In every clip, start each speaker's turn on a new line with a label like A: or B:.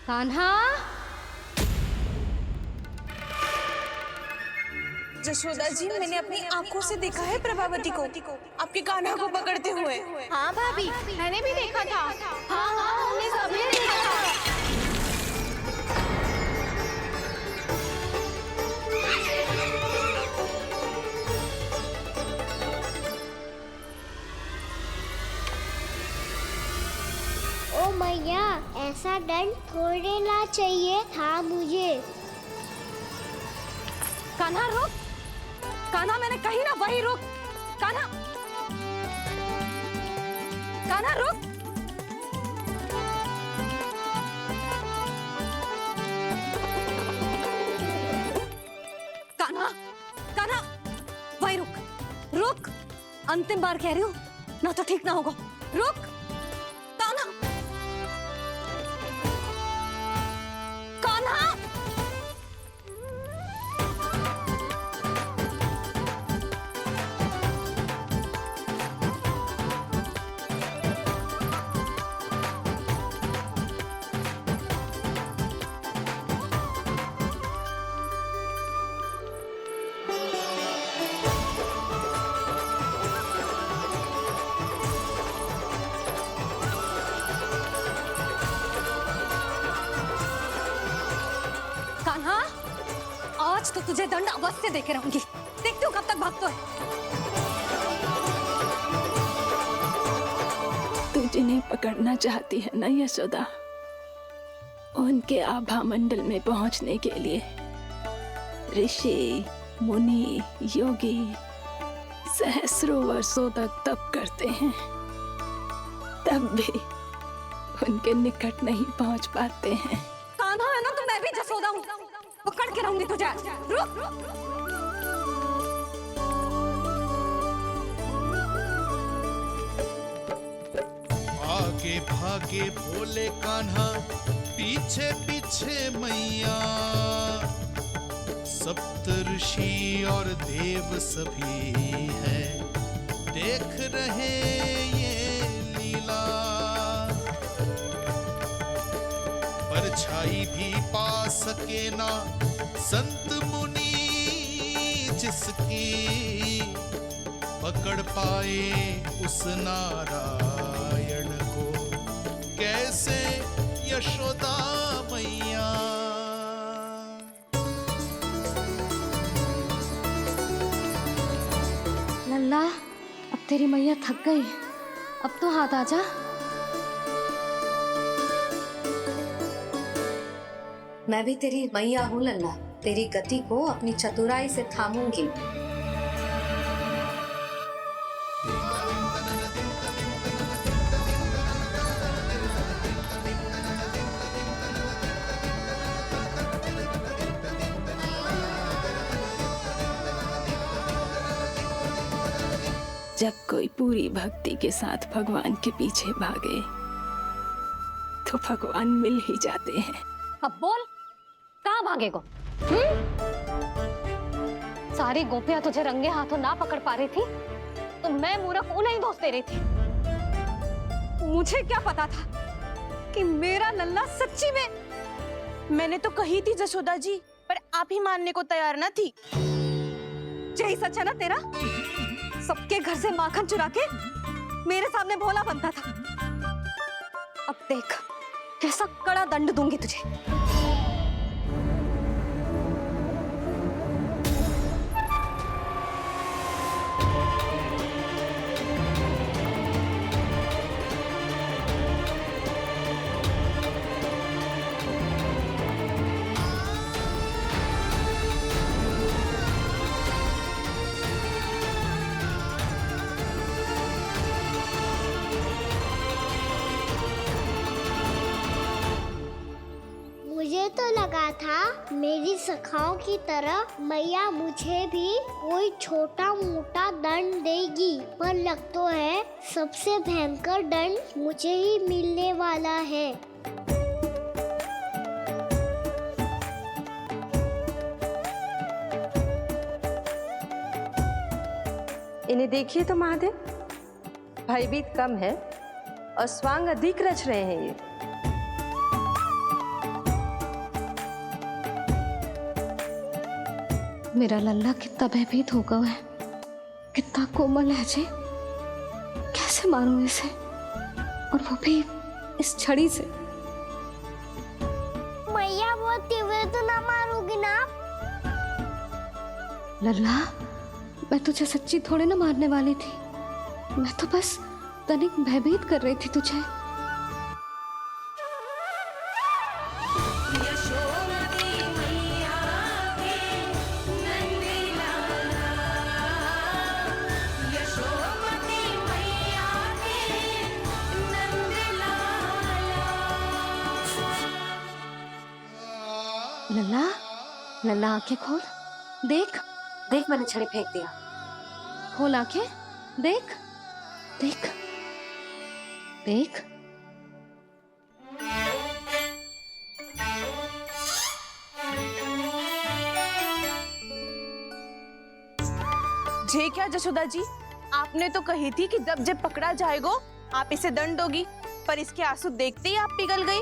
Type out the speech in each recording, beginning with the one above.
A: कान्हा,
B: जशोदा जी, मैंने अपनी आंखों से देखा है प्रभावती को आपके कान्हा को पकड़ते हुए।
A: हाँ भाभी, मैंने भी देखा था। हाँ हाँ, हमने सबने देखा था।
C: ओ मैया, ऐसा दंड थोड़े ना चाहिए था मुझे।
A: कान्हा रुक, कान्हा मैंने कही ना वही रुक। कान्हा, कान्हा रुक। कान्हा, कान्हा वही रुक, रुक। अंतिम बार कह रही हूँ ना, तो ठीक ना होगा। रुक कान्हा, कान्हा। कान्हा, आज तो तुझे दंड अवश्य देके रहूंगी। देखती हूँ कब तक भागता है।
D: तू जिन्हें पकड़ना चाहती है ना यशोदा, उनके आभा मंडल में पहुंचने के लिए ऋषि, मुनि, योगी सहस्रों वर्षों तक तप करते हैं, तब भी उनके निकट नहीं पहुंच पाते हैं।
A: कान्हा है ना, तो मैं भी जसोदा हूँ, पकड़ के रहूंगी तुझे। रुक।
E: आगे भागे भोले कान्हा, पीछे पीछे मैया, सप्त ऋषि और देव सभी हैं, देख रहे ये लीला। परछाई भी पा सके ना संत मुनि जिसकी, पकड़ पाए उस नारायण को कैसे यशोदा मैया।
A: लल्ला, अब तेरी मैया थक गई, अब तो हाथ आजा।
F: मैं भी तेरी मैया हूँ लल्ला, तेरी गति को अपनी चतुराई से थामूंगी।
D: जब कोई पूरी भक्ति के साथ भगवान के पीछे भागे तो भगवान मिल ही जाते हैं।
A: अब बोल, कहाँ भागेगा? सारी गोपियां तुझे रंगे हाथों ना पकड़ पा रही थी, तो मैं मूर्ख उन्हें ही दोष दे रही थी। मुझे क्या पता था कि मेरा लल्ला सच्ची में।
B: मैंने तो कही थी जशोदा जी, पर आप ही मानने को तैयार ना थी।
A: यही सच है ना तेरा? सबके घर से माखन चुरा के मेरे सामने भोला बनता था। अब देख कैसा कड़ा दंड दूंगी तुझे।
C: मुझे तो लगा था मेरी सखाओं की तरह मैया मुझे भी कोई छोटा मोटा दंड देगी, पर लग तो है सबसे भयंकर दंड मुझे ही मिलने वाला है।
G: इन्हें देखिए तो महादेव, भयभीत कम है और स्वांग अधिक रच रहे हैं ये।
A: मेरा लल्ला कितना भयभीत हो गया है, कितना कोमल है जी। कैसे मारूं इसे, और वो भी इस छड़ी से।
C: मैया बहुत तीव्र तो ना मारोगी ना?
A: लल्ला, मैं तुझे सच्ची थोड़े ना मारने वाली थी, मैं तो बस तनिक भयभीत कर रही थी तुझे। लल्ला, लल्ला आंखें खोल, देख
F: देख, मैंने छड़ी फेंक दिया।
A: खोल आंखें, देख देख देख।
B: जे क्या जशोदा जी, आपने तो कही थी कि जब जब पकड़ा जाएगा आप इसे दंड दोगी, पर इसके आंसू देखते ही आप पिघल गई।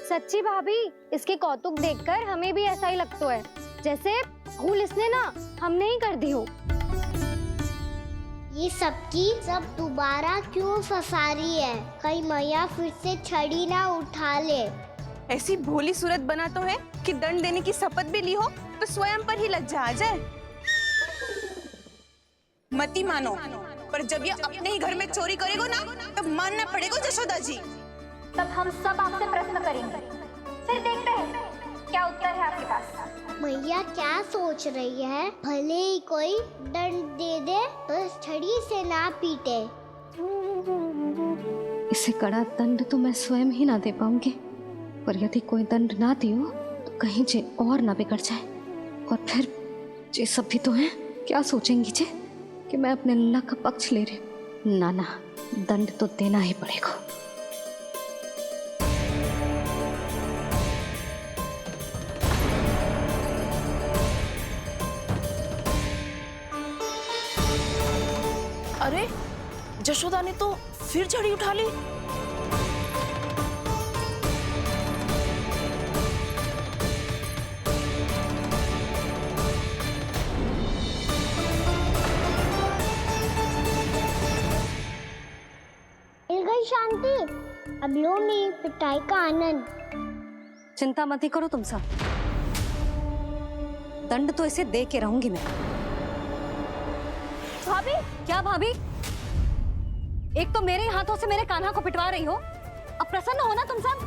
H: सच्ची भाभी, इसके कौतुक देखकर हमें भी ऐसा ही लगता है, जैसे भूल इसने ना हमने ही कर दी हो।
C: ये सबकी सब दोबारा क्यों फंसा रही है? कहीं मैया फिर से छड़ी ना उठा ले।
B: ऐसी भोली सूरत बना तो है कि दंड देने की शपथ भी ली हो तो स्वयं पर ही लज्जा आ जाए। मती मानो, पर जब ये अपने ही घर में चोरी करेगा ना, तब मानना पड़ेगा जशोदा जी।
H: तब हम सब आपसे प्रश्न करेंगे, फिर देखते हैं क्या उत्तर है आपके पास।
C: मैया क्या सोच रही है? भले ही कोई दंड दे दे तो छड़ी से ना पीटे।
A: इसे कड़ा दंड तो मैं स्वयं ही ना दे पाऊंगी, पर यदि कोई दंड ना दियो तो कहीं जे और ना बिगड़ जाए, और फिर जे सब भी तो हैं, क्या सोचेंगी जे कि मैं अपने लल्ला का पक्ष ले रही हूँ। ना ना, दंड तो देना ही पड़ेगा।
B: अरे, जशोदा ने तो फिर छड़ी उठा ली।
C: मिल गई शांति, अब लो नहीं पिटाई का आनंद।
A: चिंता मत ही करो तुम सब, दंड तो इसे दे के रहूंगी मैं। भाभी, क्या भाभी? एक तो मेरे हाथों से मेरे कान्हा को पिटवा रही हो, अब प्रसन्न हो ना तुम सब?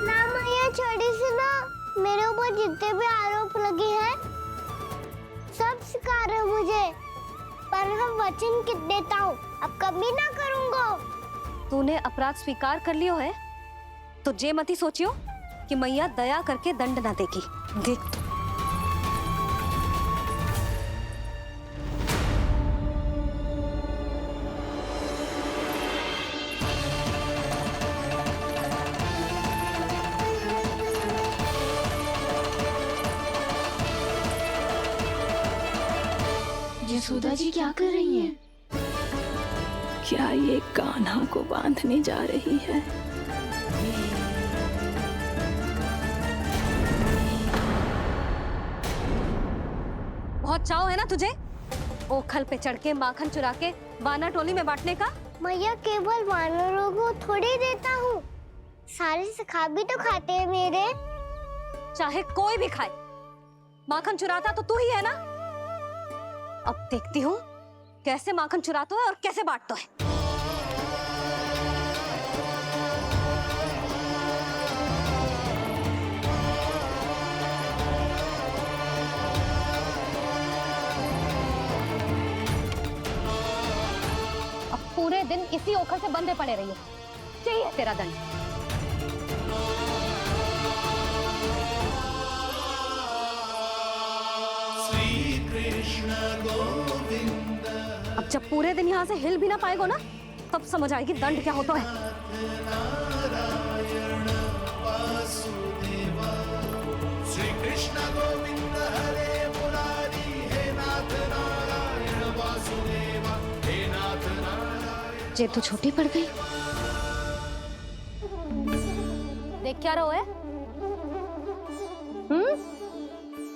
C: ना मैया, छड़ी से ना मेरे ऊपर जितने भी आरोप लगे हैं सब स्वीकार है मुझे, पर हम वचन कित देता हूँ, अब कभी ना करूँगा।
A: तूने अपराध स्वीकार कर लियो है तो जे मती सोचियो कि मैया दया करके दंड ना देगी। देख तू।
D: यशोदा जी क्या कर रही हैं? क्या ये कान्हा को बांधने जा रही है?
A: बहुत चाव है ना तुझे ओखल पे चढ़ के माखन चुरा के वाना टोली में बांटने का?
C: मैया, केवल वानरों को थोड़ी देता हूँ, सारे सखा भी तो खाते हैं मेरे।
A: चाहे कोई भी खाए, माखन चुराता तो तू ही है ना। अब देखती हूँ कैसे माखन चुराता है और कैसे बांटता है। अब पूरे दिन इसी ओखल से बंधे पड़े रहिए, चाहिए तेरा दंड। अब जब पूरे दिन यहाँ से हिल भी ना पाएगो ना, तब समझ आएगी दंड क्या होता है।
E: श्री कृष्ण गोविंद हरे मुरारी, हे नाथ नारायण वासुदेवा, हे नाथ नारायण।
A: जे तू छोटी पड़ गई, देख क्या रहो है?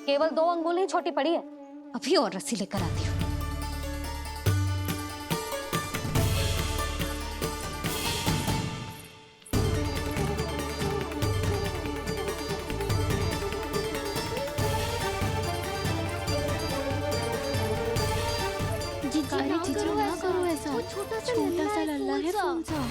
A: केवल 2 अंगुल ही छोटी पड़ी है। अभी और रस्सी लेकर आती हूँ।
H: ना करो ऐसा। छोटा सा लल्ला है कौन सा?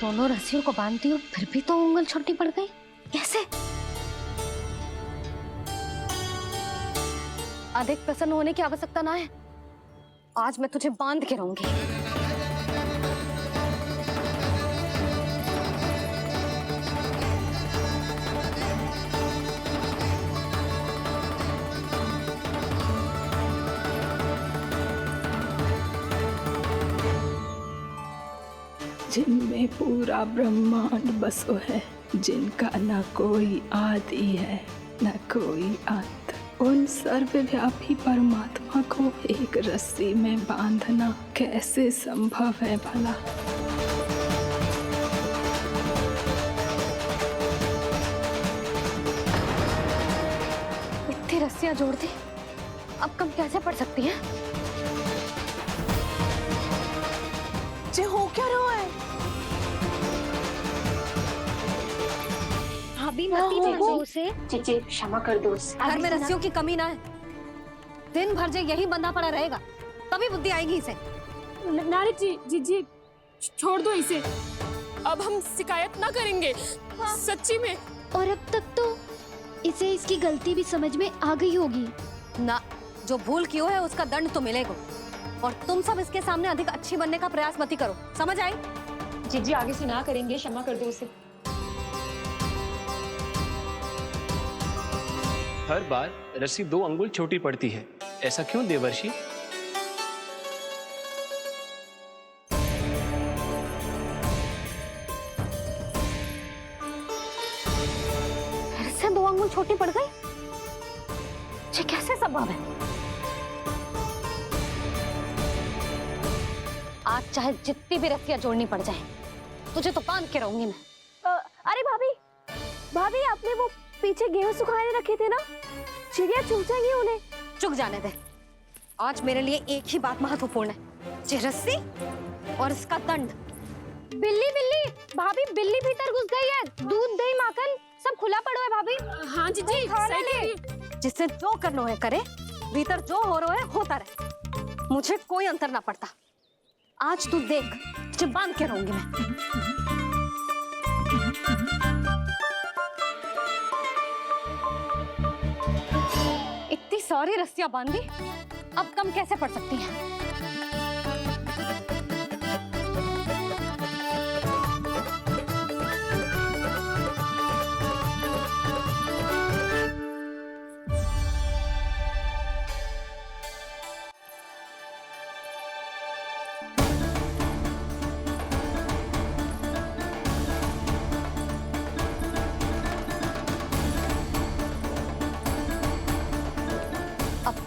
A: दोनों रस्सियों को बांधती हूँ, फिर भी तो उंगल छोटी पड़ गई। कैसे? अधिक प्रसन्न होने की आवश्यकता ना है। आज मैं तुझे बांध के रहूंगी।
D: जिनमें पूरा ब्रह्मांड बसो है, जिनका न कोई आदि है न कोई अंत, उन सर्वव्यापी परमात्मा को एक रस्सी में बांधना कैसे संभव है भला?
A: इतनी रस्सियां जोड़ दी, अब कम कैसे पड़ सकती हैं?
B: जे हो क्या रहा है?
H: भाभी मती बांधो उसे।
G: जीजी क्षमा कर दो उसे।
A: घर में रस्सियों की कमी ना है। दिन भर जो यही बंधा पड़ा रहेगा, तभी बुद्धि आएगी इसे।
I: नारी जी छोड़ दो इसे। अब हम शिकायत ना करेंगे। सच्ची में।
H: और अब तक तो इसे इसकी गलती भी समझ में आ गई होगी
A: ना। जो भूल की है उसका दंड तो मिलेगा। और तुम सब इसके सामने अधिक अच्छी बनने का प्रयास मत करो, समझ आई?
I: जीजी आगे से ना करेंगे, क्षमा कर दो उसे।
J: हर बार रस्सी 2 अंगुल छोटी पड़ती है, ऐसा क्यों देवर्षि?
A: फिर से 2 अंगुल छोटी पड़ गई? ये कैसे संभव है? आज चाहे जितनी भी रस्सियां जोड़नी पड़ जाए, तुझे तो बांध के रहूंगी मैं।
B: अरे भाभी आपने वो पीछे गेहूं सुखाने रखे थे ना, चिड़िया चुग जाएंगी उन्हें।
A: चुक जाने दे। आज मेरे लिए एक ही बात महत्वपूर्ण है, ये रस्सी और इसका दंड।
H: बिल्ली भाभी, बिल्ली भीतर घुस गई है। दूध दही माखन सब खुला पड़ो है भाभी।
I: हाँ जीजी सही कह रही है।
A: जिससे जो करना है करे, भीतर जो हो रहा है होता रहे, मुझे कोई अंतर ना पड़ता। आज तू देख, तुझे बांध के रहूंगी मैं। इतनी सारी रस्सियां बांधी, अब कम कैसे पड़ सकती हैं?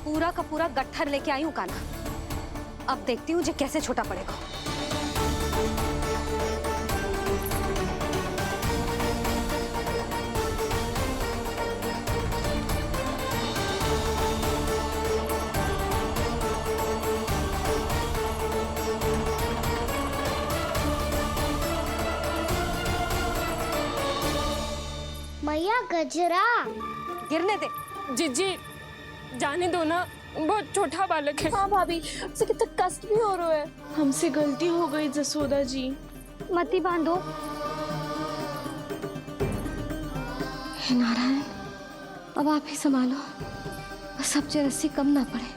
A: पूरा का पूरा गट्ठर लेके आई हूँ कान्हा। अब देखती हूँ जो कैसे छोटा पड़ेगा।
C: मैया गजरा
A: गिरने दे।
I: जीजी जाने दो ना, बहुत छोटा बालक है।
B: हाँ भाभी, उसे कितना कष्ट भी हो रहा है। हमसे गलती हो गई जसोदा जी।
H: मती बांधो।
A: हे नारायण, अब आप ही संभालो, बस अब जो रस्सी कम ना पड़े।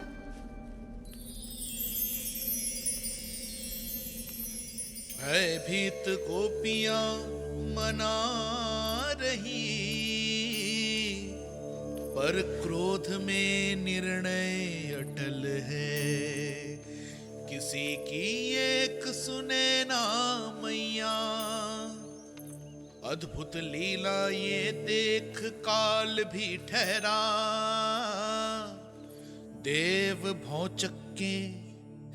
E: भयभीत गोपियां मना रही, पर क्रोध में निर्णय अटल है, किसी की एक सुने ना मैया। अद्भुत लीला ये देख काल भी ठहरा, देव भौचक्के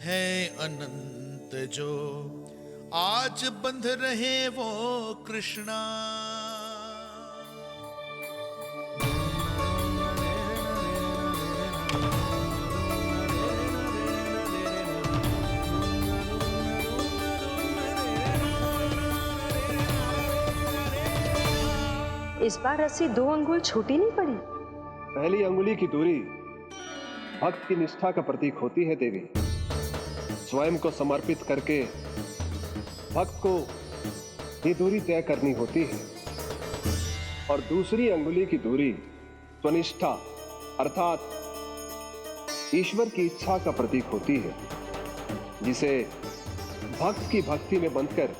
E: है अनंत जो, आज बंध रहे वो कृष्णा।
K: इस बार रस्सी 2 अंगुल छोटी नहीं पड़ी।
L: पहली अंगुली की दूरी भक्त की निष्ठा का प्रतीक होती है देवी। स्वयं को समर्पित करके भक्त को ये दूरी तय करनी होती है। और दूसरी अंगुली की दूरी स्वनिष्ठा अर्थात ईश्वर की इच्छा का प्रतीक होती है, जिसे भक्त की भक्ति में बंधकर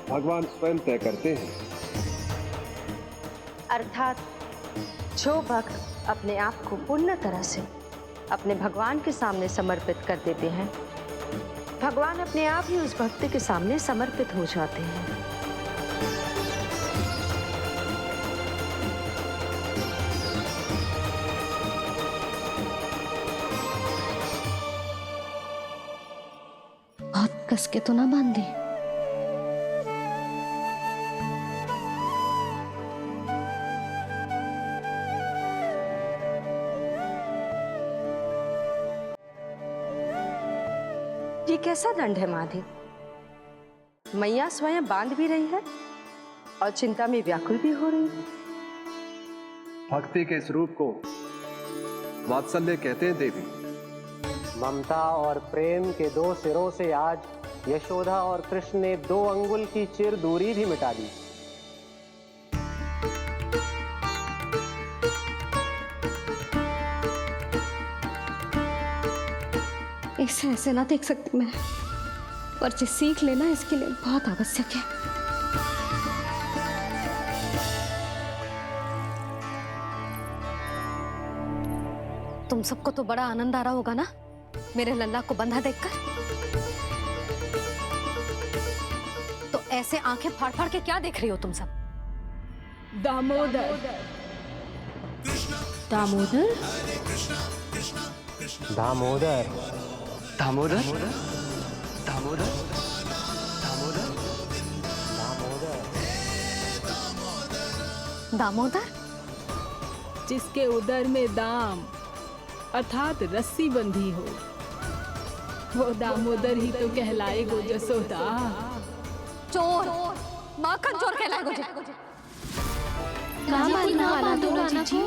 L: भगवान स्वयं तय करते हैं।
K: अर्थात जो भक्त अपने आप को पूर्ण तरह से अपने भगवान के सामने समर्पित कर देते हैं, भगवान अपने आप ही उस भक्त के सामने समर्पित हो जाते हैं।
A: बहुत कस के तो ना बांधी।
K: ये कैसा दंड है माधी? मैया स्वयं बांध भी रही है और चिंता में व्याकुल भी हो रही है।
L: भक्ति के इस रूप को वात्सल्य कहते हैं देवी।
M: ममता और प्रेम के 2 सिरों से आज यशोदा और कृष्ण ने 2 अंगुल की चिर दूरी भी मिटा दी।
A: इसे ऐसे ना देख सकती मैं, पर जो सीख लेना इसके लिए बहुत आवश्यक है। तुम सबको तो बड़ा आनंद आ रहा होगा ना मेरे लल्ला को बंधा देखकर। तो ऐसे आंखें फाड़ फाड़ के क्या देख रही हो तुम सब?
D: दामोदर
I: दामोदर
M: दामोदर
J: दामोदर दामोदर दामोदर
A: दामोदर,
D: जिसके उदर में दाम अर्थात रस्सी बंधी हो, वो दामोदर ही तो कहलाएगो जसोदा।
A: चोर, माखन चोर कहलाएगो जे।
H: ना मानना वाला तो राना को।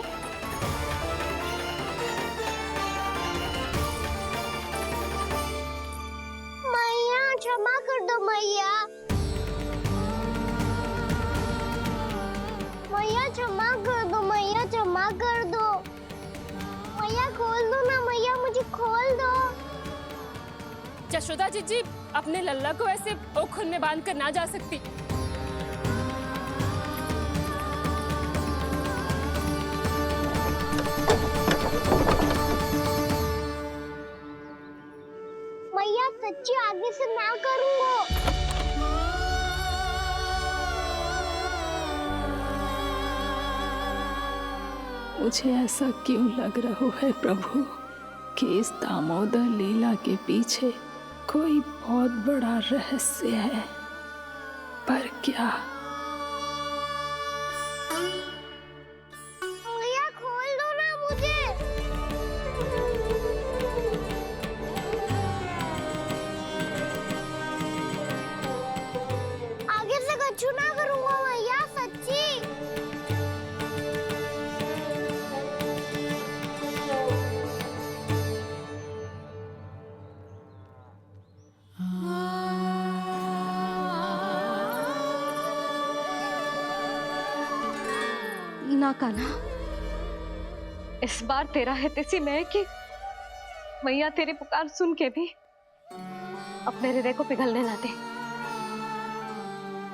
C: मैया क्षमा कर दो मैया। मैया क्षमा कर दो, मैया क्षमा कर दो। मैया खोल दो ना मैया, मुझे खोल दो।
I: यशोदा जी अपने लल्ला को ऐसे ओखुन में बांध कर ना जा सकती।
C: मैया सच्ची आगे से ना करूंगा।
D: मुझे ऐसा क्यों लग रहा है प्रभु कि इस दामोदर लीला के पीछे कोई बहुत बड़ा रहस्य है, पर क्या?
C: मैया खोल दो ना मुझे। आगे से कछु ना करूंगा मैया, सच्ची।
A: ना कान्हा, इस बार तेरा है तेसी मैं कि मैया तेरी पुकार सुन के भी अपने हृदय को पिघलने ना दे।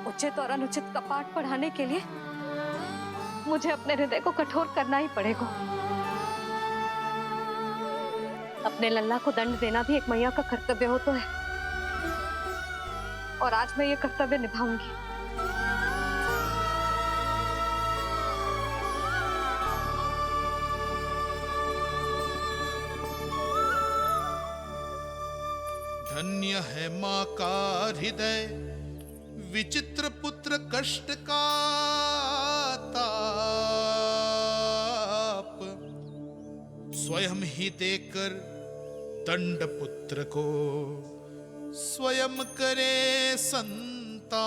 A: उचित और अनुचित का पाठ पढ़ाने के लिए मुझे अपने हृदय को कठोर करना ही पड़ेगा। अपने लल्ला को दंड देना भी एक मैया का कर्तव्य हो तो है, और आज मैं ये कर्तव्य निभाऊंगी।
E: धन्य है माँ का हृदय, विचित्र पुत्र कष्ट का ताप, स्वयं ही देकर दंड पुत्र को स्वयं करे संताप।